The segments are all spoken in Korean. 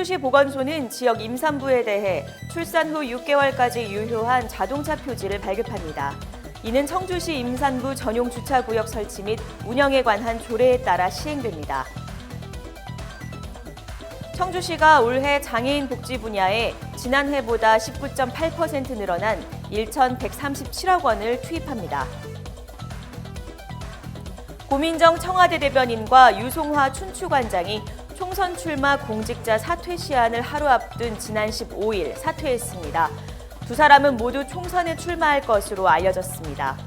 청주시 보건소는 지역 임산부에 대해 출산 후 6개월까지 유효한 자동차 표지를 발급합니다. 이는 청주시 임산부 전용 주차구역 설치 및 운영에 관한 조례에 따라 시행됩니다. 청주시가 올해 장애인 복지 분야에 지난해보다 19.8% 늘어난 1,137억 원을 투입합니다. 고민정 청와대 대변인과 유송화 춘추관장이 총선 출마 공직자 사퇴 시한을 하루 앞둔 지난 15일 사퇴했습니다. 두 사람은 모두 총선에 출마할 것으로 알려졌습니다.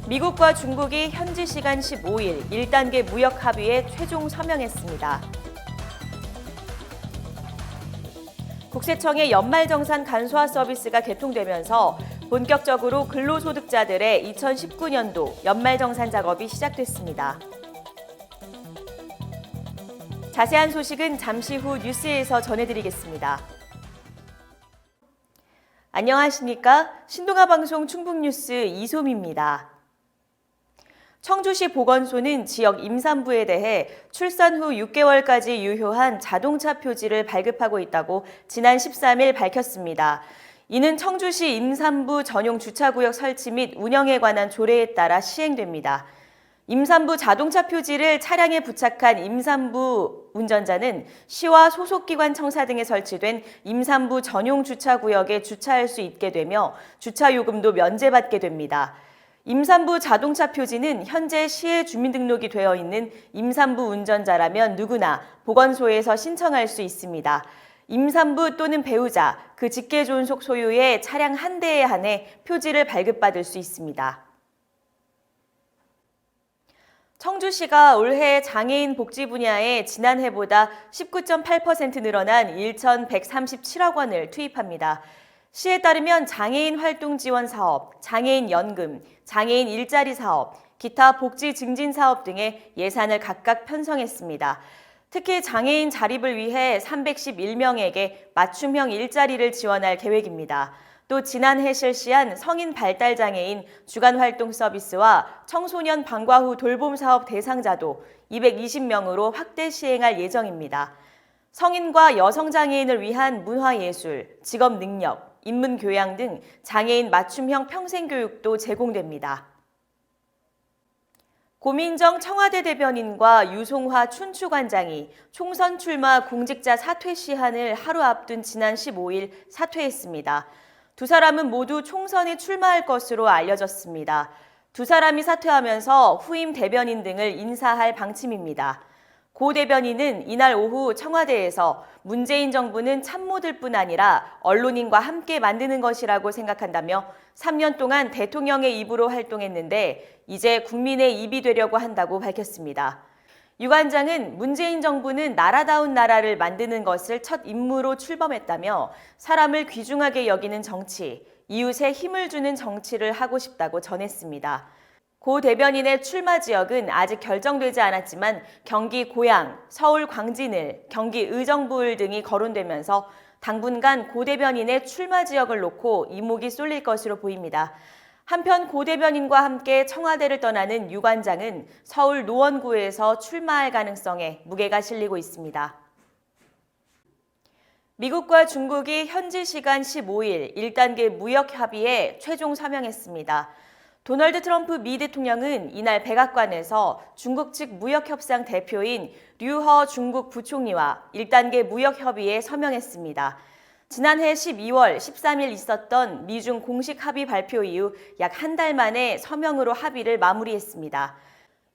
미국과 중국이 현지 시간 15일 1단계 무역 합의에 최종 서명했습니다. 국세청의 연말정산 간소화 서비스가 개통되면서 본격적으로 근로소득자들의 2019년도 연말정산 작업이 시작됐습니다. 자세한 소식은 잠시 후 뉴스에서 전해드리겠습니다. 안녕하십니까? 신동아 방송 충북뉴스 이솜입니다. 청주시 보건소는 지역 임산부에 대해 출산 후 6개월까지 유효한 자동차 표지를 발급하고 있다고 지난 13일 밝혔습니다. 이는 청주시 임산부 전용 주차구역 설치 및 운영에 관한 조례에 따라 시행됩니다. 임산부 자동차 표지를 차량에 부착한 임산부 운전자는 시와 소속기관 청사 등에 설치된 임산부 전용 주차구역에 주차할 수 있게 되며 주차요금도 면제받게 됩니다. 임산부 자동차 표지는 현재 시에 주민등록이 되어 있는 임산부 운전자라면 누구나 보건소에서 신청할 수 있습니다. 임산부 또는 배우자, 그 직계존속 소유의 차량 한 대에 한해 표지를 발급받을 수 있습니다. 청주시가 올해 장애인 복지 분야에 지난해보다 19.8% 늘어난 1,137억 원을 투입합니다. 시에 따르면 장애인 활동 지원 사업, 장애인 연금, 장애인 일자리 사업, 기타 복지 증진 사업 등의 예산을 각각 편성했습니다. 특히 장애인 자립을 위해 311명에게 맞춤형 일자리를 지원할 계획입니다. 또 지난해 실시한 성인 발달장애인 주간활동 서비스와 청소년 방과 후 돌봄 사업 대상자도 220명으로 확대 시행할 예정입니다. 성인과 여성장애인을 위한 문화예술, 직업능력, 인문교양 등 장애인 맞춤형 평생교육도 제공됩니다. 고민정 청와대 대변인과 유송화 춘추관장이 총선 출마 공직자 사퇴 시한을 하루 앞둔 지난 15일 사퇴했습니다. 두 사람은 모두 총선에 출마할 것으로 알려졌습니다. 두 사람이 사퇴하면서 후임 대변인 등을 인사할 방침입니다. 고 대변인은 이날 오후 청와대에서 문재인 정부는 참모들 뿐 아니라 언론인과 함께 만드는 것이라고 생각한다며 3년 동안 대통령의 입으로 활동했는데 이제 국민의 입이 되려고 한다고 밝혔습니다. 유 관장은 문재인 정부는 나라다운 나라를 만드는 것을 첫 임무로 출범했다며 사람을 귀중하게 여기는 정치, 이웃에 힘을 주는 정치를 하고 싶다고 전했습니다. 고 대변인의 출마 지역은 아직 결정되지 않았지만 경기 고양, 서울 광진을, 경기 의정부을 등이 거론되면서 당분간 고 대변인의 출마 지역을 놓고 이목이 쏠릴 것으로 보입니다. 한편 고 대변인과 함께 청와대를 떠나는 유 관장은 서울 노원구에서 출마할 가능성에 무게가 실리고 있습니다. 미국과 중국이 현지 시간 15일 1단계 무역 합의에 최종 서명했습니다. 도널드 트럼프 미 대통령은 이날 백악관에서 중국 측 무역협상 대표인 류허 중국 부총리와 1단계 무역 협의에 서명했습니다. 지난해 12월 13일 있었던 미중 공식 합의 발표 이후 약 한 달 만에 서명으로 합의를 마무리했습니다.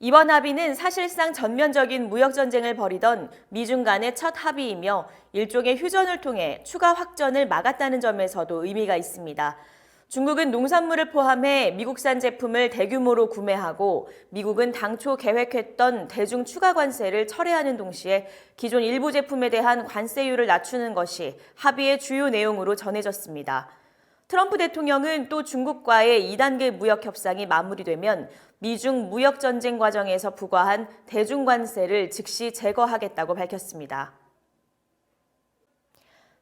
이번 합의는 사실상 전면적인 무역전쟁을 벌이던 미중 간의 첫 합의이며 일종의 휴전을 통해 추가 확전을 막았다는 점에서도 의미가 있습니다. 중국은 농산물을 포함해 미국산 제품을 대규모로 구매하고 미국은 당초 계획했던 대중 추가 관세를 철회하는 동시에 기존 일부 제품에 대한 관세율을 낮추는 것이 합의의 주요 내용으로 전해졌습니다. 트럼프 대통령은 또 중국과의 2단계 무역 협상이 마무리되면 미중 무역 전쟁 과정에서 부과한 대중 관세를 즉시 제거하겠다고 밝혔습니다.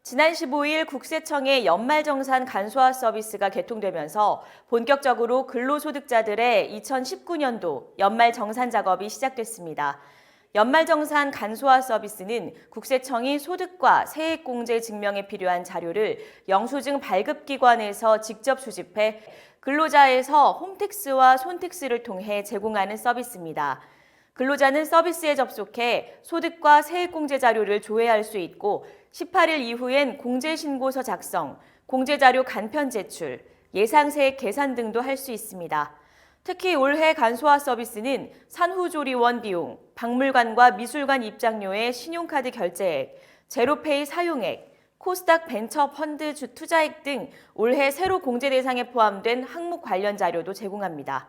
지난 15일 국세청의 연말정산 간소화 서비스가 개통되면서 본격적으로 근로소득자들의 2019년도 연말정산 작업이 시작됐습니다. 연말정산 간소화 서비스는 국세청이 소득과 세액공제 증명에 필요한 자료를 영수증 발급기관에서 직접 수집해 근로자에서 홈택스와 손택스를 통해 제공하는 서비스입니다. 근로자는 서비스에 접속해 소득과 세액공제 자료를 조회할 수 있고 18일 이후엔 공제신고서 작성, 공제자료 간편 제출, 예상세액 계산 등도 할 수 있습니다. 특히 올해 간소화 서비스는 산후조리원 비용, 박물관과 미술관 입장료의 신용카드 결제액, 제로페이 사용액, 코스닥 벤처 펀드 투자액 등 올해 새로 공제 대상에 포함된 항목 관련 자료도 제공합니다.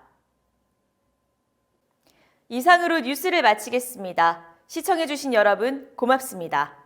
이상으로 뉴스를 마치겠습니다. 시청해주신 여러분 고맙습니다.